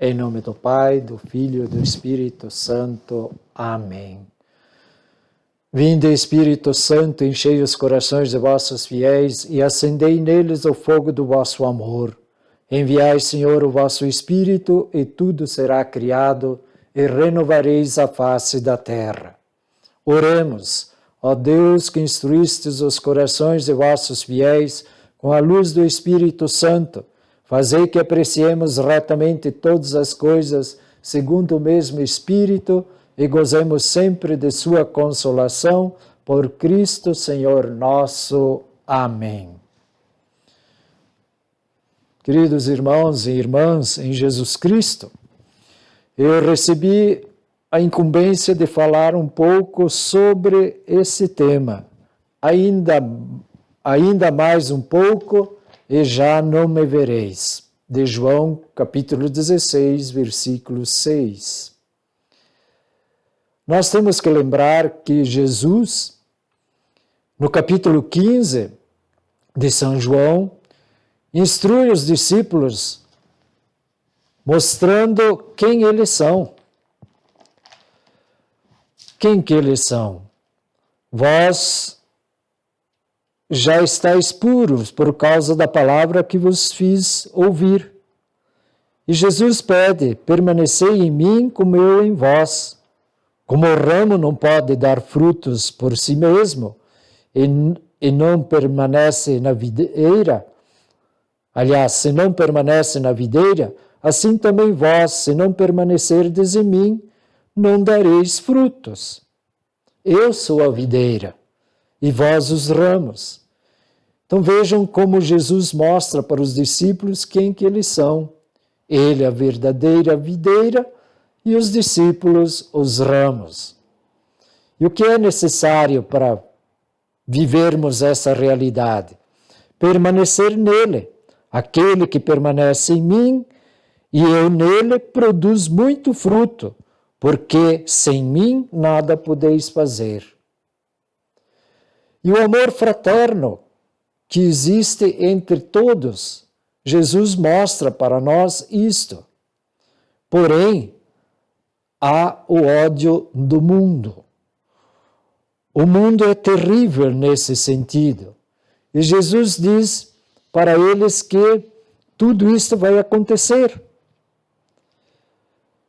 Em nome do Pai, do Filho e do Espírito Santo. Amém. Vinde, Espírito Santo, enchei os corações de vossos fiéis e acendei neles o fogo do vosso amor. Enviai, Senhor, o vosso Espírito e tudo será criado e renovareis a face da terra. Oremos, ó Deus, que instruístes os corações de vossos fiéis com a luz do Espírito Santo. Fazei que apreciemos retamente todas as coisas segundo o mesmo Espírito e gozemos sempre de sua consolação, por Cristo Senhor nosso. Amém. Queridos irmãos e irmãs em Jesus Cristo, eu recebi a incumbência de falar um pouco sobre esse tema, ainda mais um pouco, e já não me vereis. De João, capítulo 16, versículo 6. Nós temos que lembrar que Jesus, no capítulo 15 de São João, instrui os discípulos mostrando quem eles são. Quem que eles são? Vós já estáis puros por causa da palavra que vos fiz ouvir. E Jesus pede, permanecei em mim como eu em vós. Como o ramo não pode dar frutos por si mesmo e não permanece na videira, aliás, se não permanece na videira, assim também vós, se não permanecerdes em mim, não dareis frutos. Eu sou a videira e vós os ramos. Então vejam como Jesus mostra para os discípulos quem que eles são. Ele, a verdadeira videira, e os discípulos, os ramos. E o que é necessário para vivermos essa realidade? Permanecer nele. Aquele que permanece em mim e eu nele produz muito fruto, porque sem mim nada podeis fazer. E o amor fraterno que existe entre todos, Jesus mostra para nós isto. Porém, há o ódio do mundo. O mundo é terrível nesse sentido. E Jesus diz para eles que tudo isto vai acontecer.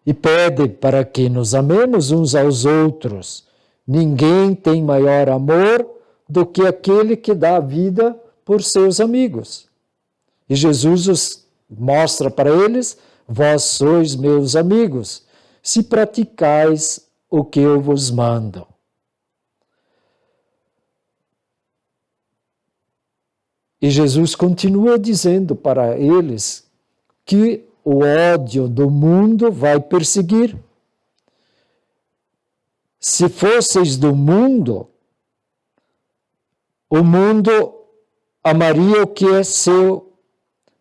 E pede para que nos amemos uns aos outros. Ninguém tem maior amor do que aquele que dá a vida por seus amigos. E Jesus os mostra para eles, vós sois meus amigos, se praticais o que eu vos mando. E Jesus continua dizendo para eles que o ódio do mundo vai perseguir. Se fosseis do mundo, o mundo amaria o que é seu,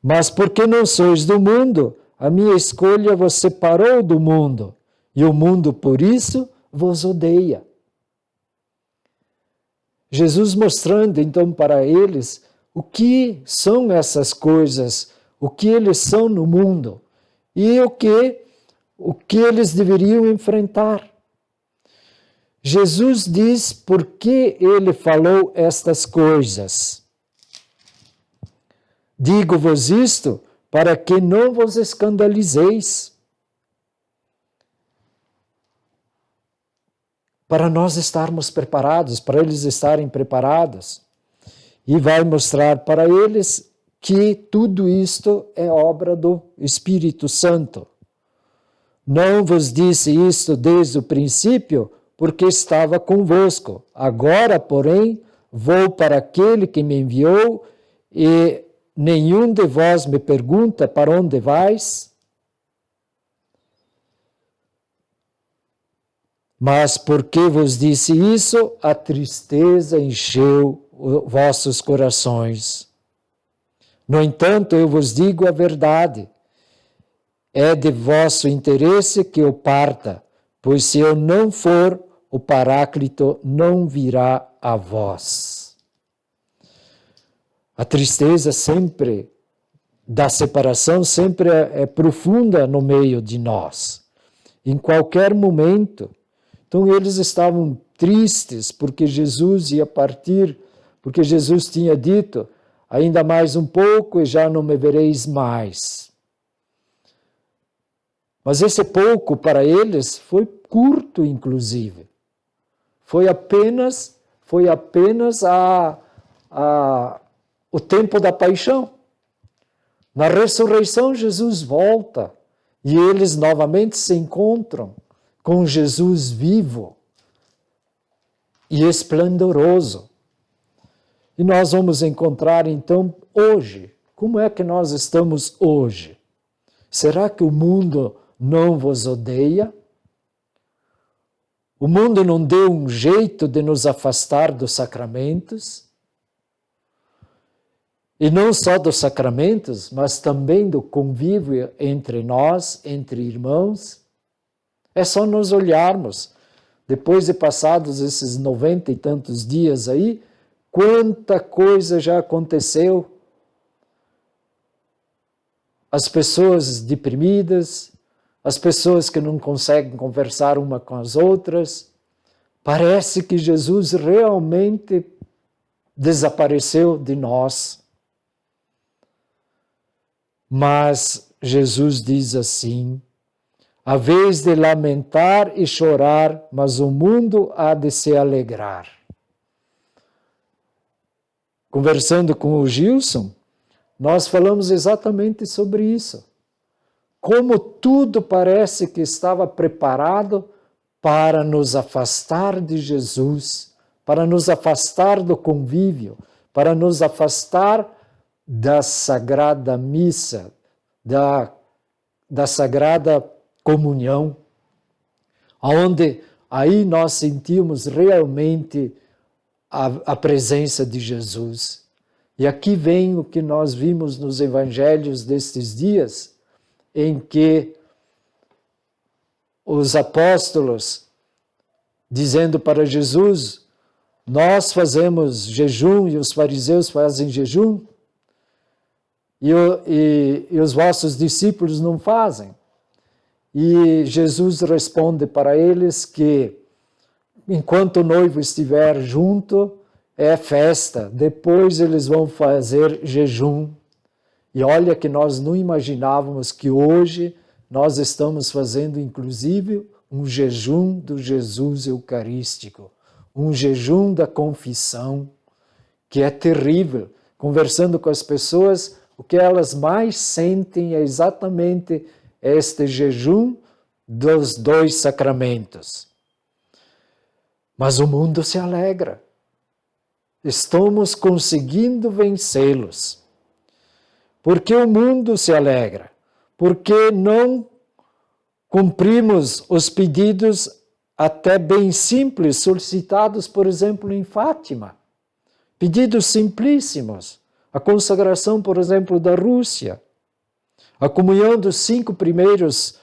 mas porque não sois do mundo, a minha escolha vos separou do mundo, e o mundo, por isso, vos odeia. Jesus mostrando, então, para eles o que são essas coisas, o que eles são no mundo, e o que eles deveriam enfrentar. Jesus diz por que ele falou estas coisas. Digo-vos isto para que não vos escandalizeis. Para nós estarmos preparados, para eles estarem preparados. E vai mostrar para eles que tudo isto é obra do Espírito Santo. Não vos disse isto desde o princípio, porque estava convosco. Agora, porém, vou para aquele que me enviou e nenhum de vós me pergunta para onde vais? Mas porque vos disse isso, a tristeza encheu vossos corações. No entanto, eu vos digo a verdade. É de vosso interesse que eu parta, pois se eu não for, o Paráclito não virá a vós. A tristeza sempre da separação sempre é profunda no meio de nós, em qualquer momento. Então eles estavam tristes porque Jesus ia partir, porque Jesus tinha dito, ainda mais um pouco e já não me vereis mais. Mas esse pouco para eles foi curto, inclusive. Foi apenas o tempo da paixão. Na ressurreição, Jesus volta e eles novamente se encontram com Jesus vivo e esplendoroso. E nós vamos encontrar, então, hoje. Como é que nós estamos hoje? Será que o mundo não vos odeia? O mundo não deu um jeito de nos afastar dos sacramentos? E não só dos sacramentos, mas também do convívio entre nós, entre irmãos? É só nos olharmos. Depois de passados esses 90 e tantos dias aí, quanta coisa já aconteceu. As pessoas deprimidas, as pessoas que não conseguem conversar uma com as outras. Parece que Jesus realmente desapareceu de nós. Mas Jesus diz assim, a vez de lamentar e chorar, mas o mundo há de se alegrar. Conversando com o Gilson, nós falamos exatamente sobre isso. Como tudo parece que estava preparado para nos afastar de Jesus, para nos afastar do convívio, para nos afastar da Sagrada Missa, da Sagrada Comunhão, onde aí nós sentimos realmente a presença de Jesus. E aqui vem o que nós vimos nos evangelhos destes dias, em que os apóstolos, dizendo para Jesus, nós fazemos jejum e os fariseus fazem jejum, e os vossos discípulos não fazem. E Jesus responde para eles que enquanto o noivo estiver junto, é festa, depois eles vão fazer jejum. E olha que nós não imaginávamos que hoje nós estamos fazendo inclusive um jejum do Jesus Eucarístico, um jejum da confissão, que é terrível. Conversando com as pessoas, o que elas mais sentem é exatamente este jejum dos dois sacramentos. Mas o mundo se alegra. Estamos conseguindo vencê-los. Por que o mundo se alegra? Porque não cumprimos os pedidos até bem simples solicitados, por exemplo, em Fátima. Pedidos simplíssimos. A consagração, por exemplo, da Rússia. A comunhão dos 5 primeiros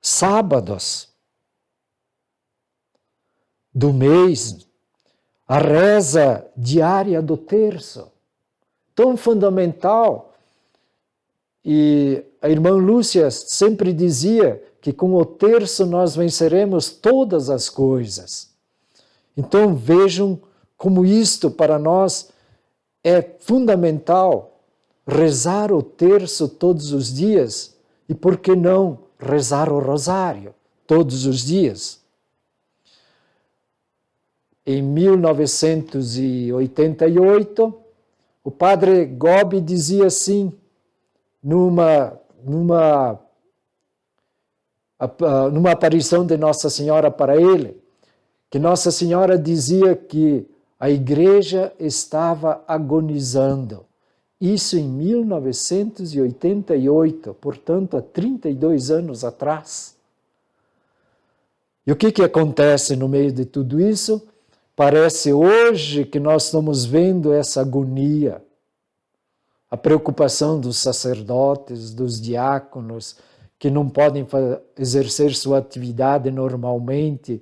sábados do mês. A reza diária do terço. Tão fundamental. E a irmã Lúcia sempre dizia que com o terço nós venceremos todas as coisas. Então vejam como isto para nós é fundamental, rezar o terço todos os dias e por que não rezar o rosário todos os dias. Em 1988, o padre Gobi dizia assim, numa aparição de Nossa Senhora para ele, que Nossa Senhora dizia que a igreja estava agonizando. Isso em 1988, portanto, há 32 anos atrás. E o que acontece no meio de tudo isso? Parece hoje que nós estamos vendo essa agonia, a preocupação dos sacerdotes, dos diáconos, que não podem exercer sua atividade normalmente,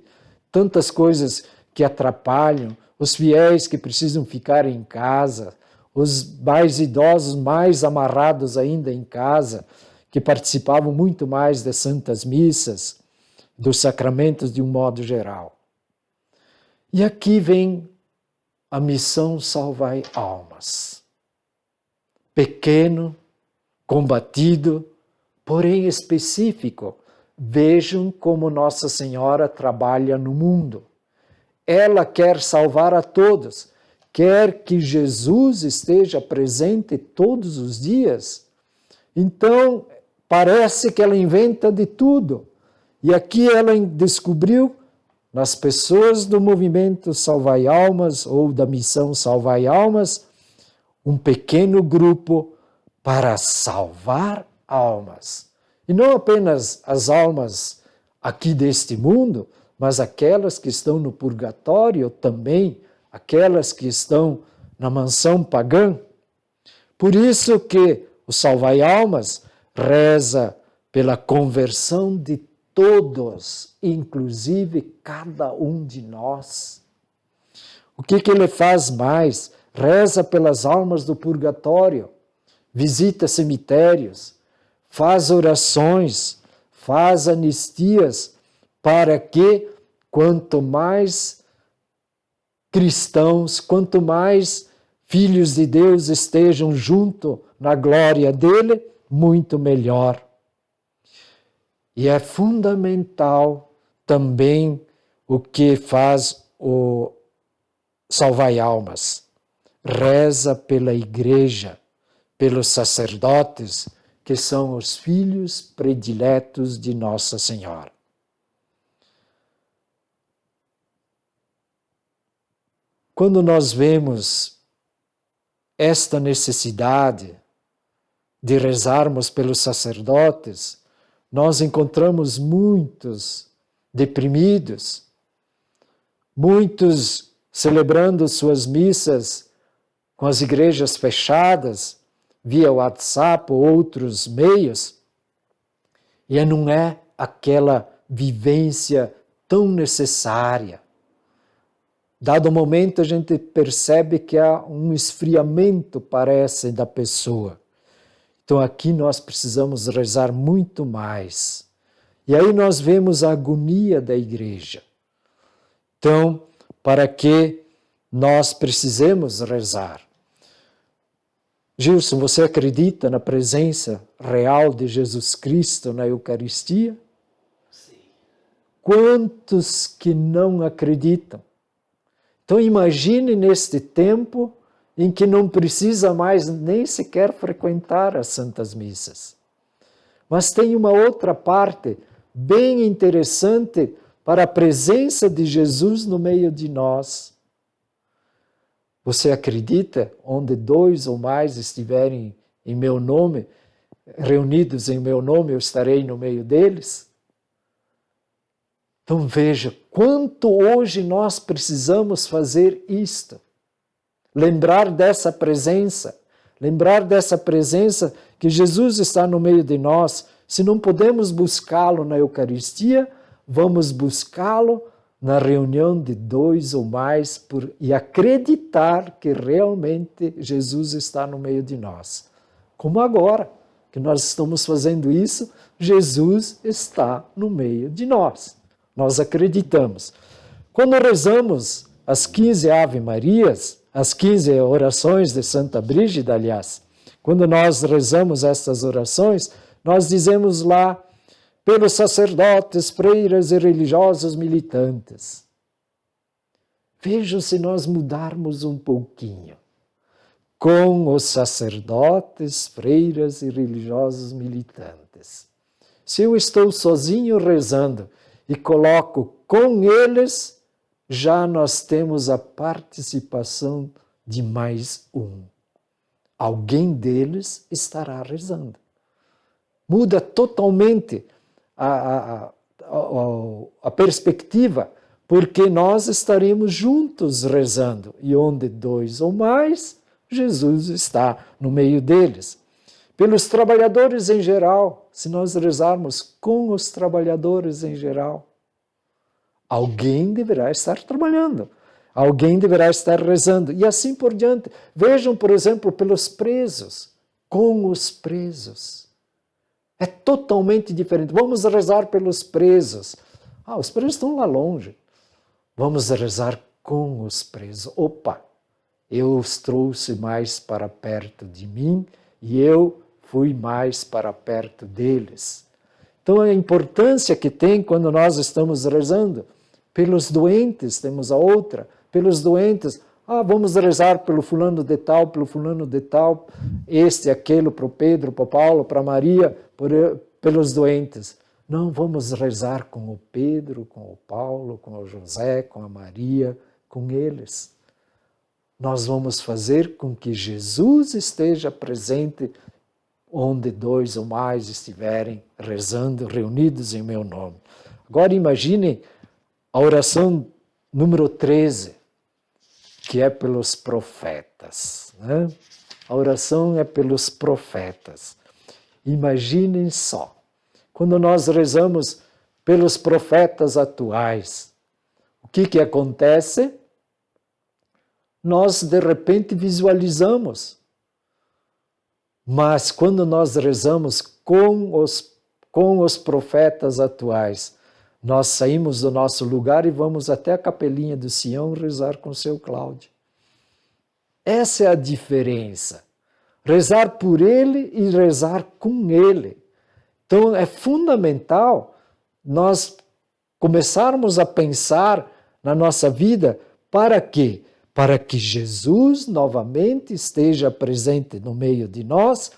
tantas coisas que atrapalham, os fiéis que precisam ficar em casa, os mais idosos, mais amarrados ainda em casa, que participavam muito mais das santas missas, dos sacramentos de um modo geral. E aqui vem a missão Salvai Almas. Pequeno, combatido, porém específico. Vejam como Nossa Senhora trabalha no mundo. Ela quer salvar a todos, quer que Jesus esteja presente todos os dias. Então, parece que ela inventa de tudo. E aqui ela descobriu, nas pessoas do movimento Salvai Almas, ou da missão Salvai Almas, um pequeno grupo para salvar almas. E não apenas as almas aqui deste mundo, mas aquelas que estão no purgatório também, aquelas que estão na mansão pagã. Por isso que o Salvai Almas reza pela conversão de todos, inclusive cada um de nós. O que ele faz mais? Reza pelas almas do purgatório, visita cemitérios, faz orações, faz anistias, para que quanto mais cristãos, quanto mais filhos de Deus estejam junto na glória dele, muito melhor. E é fundamental também o que faz o Salvai Almas. Reza pela igreja, pelos sacerdotes, que são os filhos prediletos de Nossa Senhora. Quando nós vemos esta necessidade de rezarmos pelos sacerdotes, nós encontramos muitos deprimidos, muitos celebrando suas missas com as igrejas fechadas, via WhatsApp ou outros meios, e não é aquela vivência tão necessária. Dado o momento, a gente percebe que há um esfriamento, parece, da pessoa. Então aqui nós precisamos rezar muito mais. E aí nós vemos a agonia da igreja. Então, para que nós precisemos rezar? Gilson, você acredita na presença real de Jesus Cristo na Eucaristia? Sim. Quantos que não acreditam? Então imagine neste tempo em que não precisa mais nem sequer frequentar as Santas Missas. Mas tem uma outra parte bem interessante para a presença de Jesus no meio de nós. Você acredita? Onde 2 ou mais estiverem em meu nome, reunidos em meu nome, eu estarei no meio deles? Então veja, quanto hoje nós precisamos fazer isto. Lembrar dessa presença que Jesus está no meio de nós. Se não podemos buscá-lo na Eucaristia, vamos buscá-lo na reunião de 2 ou mais e acreditar que realmente Jesus está no meio de nós. Como agora que nós estamos fazendo isso, Jesus está no meio de nós. Nós acreditamos. Quando rezamos as 15 Ave Marias, as 15 orações de Santa Brígida, aliás, quando nós rezamos estas orações, nós dizemos lá, pelos sacerdotes, freiras e religiosos militantes. Vejam se nós mudarmos um pouquinho. Com os sacerdotes, freiras e religiosos militantes. Se eu estou sozinho rezando e coloco com eles, já nós temos a participação de mais um. Alguém deles estará rezando. Muda totalmente a perspectiva, porque nós estaremos juntos rezando, e onde 2 ou mais, Jesus está no meio deles. Pelos trabalhadores em geral, se nós rezarmos com os trabalhadores em geral, alguém deverá estar trabalhando. Alguém deverá estar rezando. E assim por diante. Vejam, por exemplo, pelos presos. Com os presos. É totalmente diferente. Vamos rezar pelos presos. Os presos estão lá longe. Vamos rezar com os presos. Opa, eu os trouxe mais para perto de mim e eu fui mais para perto deles. Então, a importância que tem quando nós estamos rezando pelos doentes, temos a outra, pelos doentes, vamos rezar pelo fulano de tal, pelo fulano de tal, este, aquele, para o Pedro, para o Paulo, para a Maria, pelos doentes. Não, vamos rezar com o Pedro, com o Paulo, com o José, com a Maria, com eles. Nós vamos fazer com que Jesus esteja presente onde 2 ou mais estiverem rezando, reunidos em meu nome. Agora imaginem a oração número 13, que é pelos profetas. Né? A oração é pelos profetas. Imaginem só, quando nós rezamos pelos profetas atuais, o que acontece? Nós, de repente, visualizamos. Mas quando nós rezamos com os profetas atuais, nós saímos do nosso lugar e vamos até a capelinha do Sião rezar com o seu Cláudio. Essa é a diferença. Rezar por ele e rezar com ele. Então é fundamental nós começarmos a pensar na nossa vida para quê? Para que Jesus novamente esteja presente no meio de nós,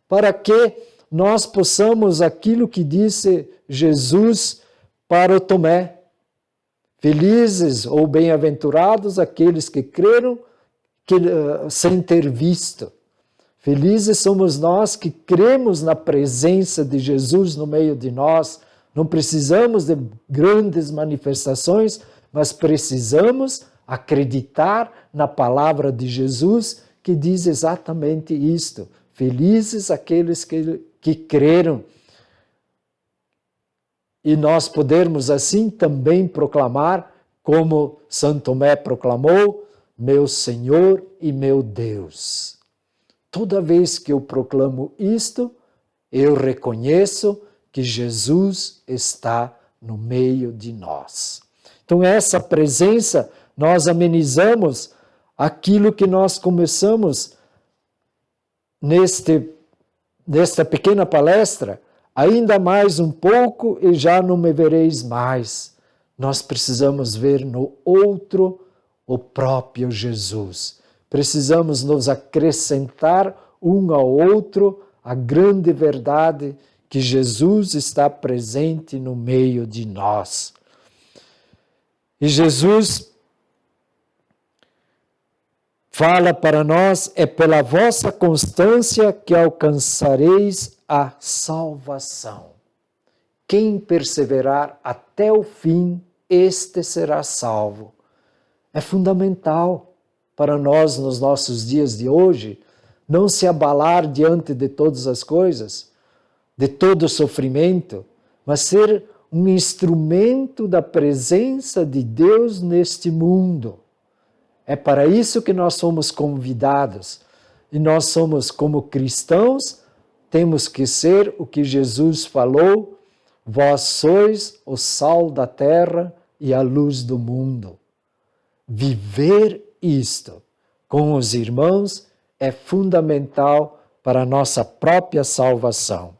para que nós possamos aquilo que disse Jesus para o Tomé. Felizes ou bem-aventurados aqueles que creram sem ter visto. Felizes somos nós que cremos na presença de Jesus no meio de nós. Não precisamos de grandes manifestações, mas precisamos acreditar na palavra de Jesus que diz exatamente isto. Felizes aqueles que creram. E nós podermos assim também proclamar, como São Tomé proclamou, meu Senhor e meu Deus. Toda vez que eu proclamo isto, eu reconheço que Jesus está no meio de nós. Então, essa presença, nós amenizamos aquilo que nós começamos nesta pequena palestra, ainda mais um pouco e já não me vereis mais. Nós precisamos ver no outro o próprio Jesus. Precisamos nos acrescentar um ao outro a grande verdade que Jesus está presente no meio de nós. E Jesus fala para nós, é pela vossa constância que alcançareis a salvação. Quem perseverar até o fim, este será salvo. É fundamental para nós, nos nossos dias de hoje, não se abalar diante de todas as coisas, de todo o sofrimento, mas ser um instrumento da presença de Deus neste mundo. É para isso que nós somos convidados. E nós somos, como cristãos, temos que ser o que Jesus falou, vós sois o sal da terra e a luz do mundo. Viver isto com os irmãos é fundamental para a nossa própria salvação.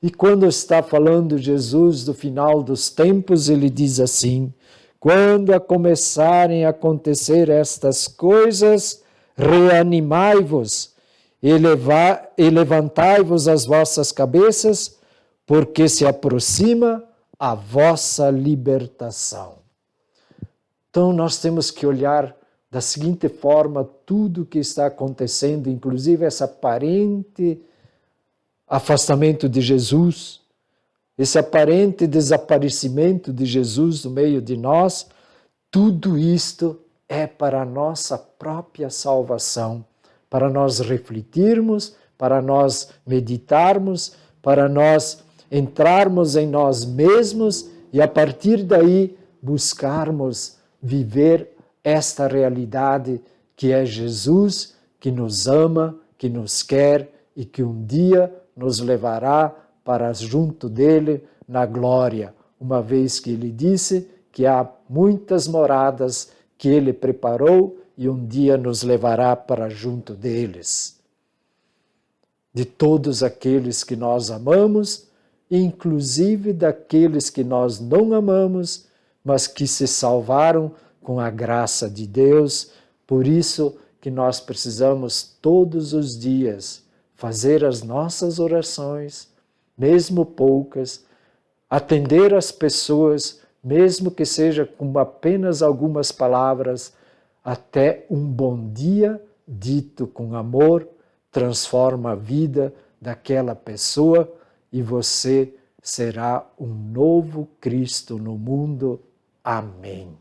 E quando está falando Jesus do final dos tempos, ele diz assim, quando começarem a acontecer estas coisas, reanimai-vos e levantai-vos as vossas cabeças, porque se aproxima a vossa libertação. Então nós temos que olhar da seguinte forma tudo o que está acontecendo, inclusive esse aparente afastamento de Jesus, esse aparente desaparecimento de Jesus no meio de nós, tudo isto é para a nossa própria salvação, para nós refletirmos, para nós meditarmos, para nós entrarmos em nós mesmos e a partir daí buscarmos viver esta realidade que é Jesus, que nos ama, que nos quer e que um dia nos levará para junto dele na glória, uma vez que ele disse que há muitas moradas que ele preparou e um dia nos levará para junto deles. De todos aqueles que nós amamos, inclusive daqueles que nós não amamos, mas que se salvaram com a graça de Deus. Por isso que nós precisamos todos os dias fazer as nossas orações, mesmo poucas, atender as pessoas, mesmo que seja com apenas algumas palavras, até um bom dia dito com amor transforma a vida daquela pessoa e você será um novo Cristo no mundo. Amém.